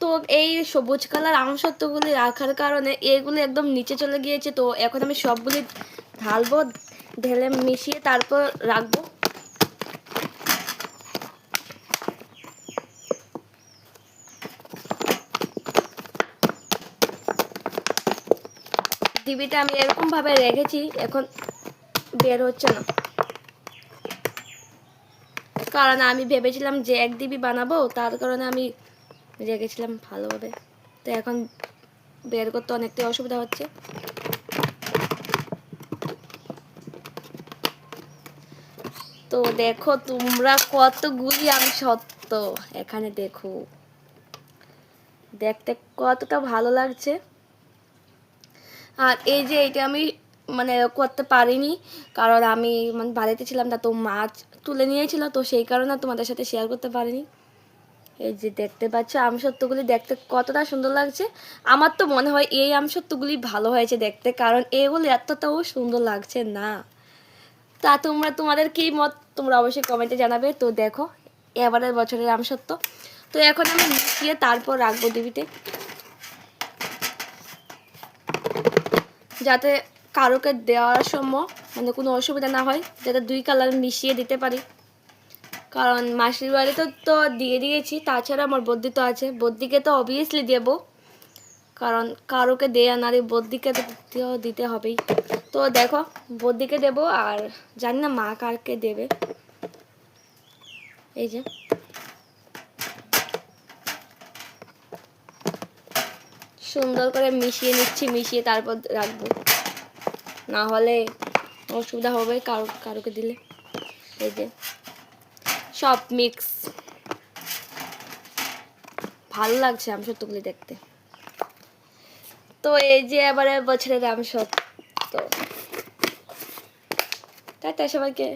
তো এই সবুজ কালার আমসত্ত্বগুলি রাখার কারণে এগুলি একদম নিচে চলে গিয়েছে। তো এখন আমি সবগুলি ঢালবো, ঢেলে মিশিয়ে তারপর রাখবো। ডিবিটা আমি এরকম ভাবে রেখেছি, এখন বের হচ্ছে না, কারণ আমি ভেবেছিলাম যে 1 ডিবি বানাবো, তার কারণে আমি রেখেছিলাম ভালোভাবে। তো এখন বের করতে অনেকটাই অসুবিধা হচ্ছে। তো দেখো তোমরা কতগুলি আমসত্ত্ব এখানে, দেখো দেখতে কতটা ভালো লাগছে। আর এই যে এটা আমি মানে করতে পারিনি, কারণ আমি মানে বাড়িতে ছিলাম না, তো মাছ তুলে নিয়েছিল, তো সেই কারণে তোমাদের সাথে শেয়ার করতে পারিনি। এই যে দেখতে পাচ্ছ আমসত্ত্বগুলি দেখতে কতটা সুন্দর লাগছে। আমার তো মনে হয় এই আমসত্ত্বগুলি ভালো হয়েছে দেখতে, কারণ এগুলি এতটাও সুন্দর লাগছে না। তা তোমরা তোমাদের কি মত তোমরা অবশ্যই কমেন্টে জানাবে। তো দেখো এবারের বছরের আমসত্ত্ব। তো এখন আমি মিশিয়ে তারপর রাখবো ডিবিতে, যাতে কারোকে দেওয়ার সময় মানে কোনো অসুবিধা না হয়, যাতে 2 কালার মিশিয়ে দিতে পারি। কারণ মাসির বাড়িতে তো দিয়ে দিয়েছি, তাছাড়া আমার বদ্যি তো আছে, বদ্যিকে তো অবভিয়াসলি দেবো, কারণ কারোকে দেয়া না দিয়ে বদ্যিকে তো দিতে হবেই। তো দেখো বদ্যিকে দেবো, আর জানি না মা কারকে দেবে। এই যে সুন্দর করে মিশিয়ে নিচ্ছি, মিশিয়ে তারপর রাখবো, না হলে অসুবিধা হবে কারোকে দিলে। এই যে সব মিক্স, ভালো লাগছে আমসত্ত্বগুলি দেখতে। তো এই যে এবারে বছরের আমসত্ত্ব। টাটা সবাইকে।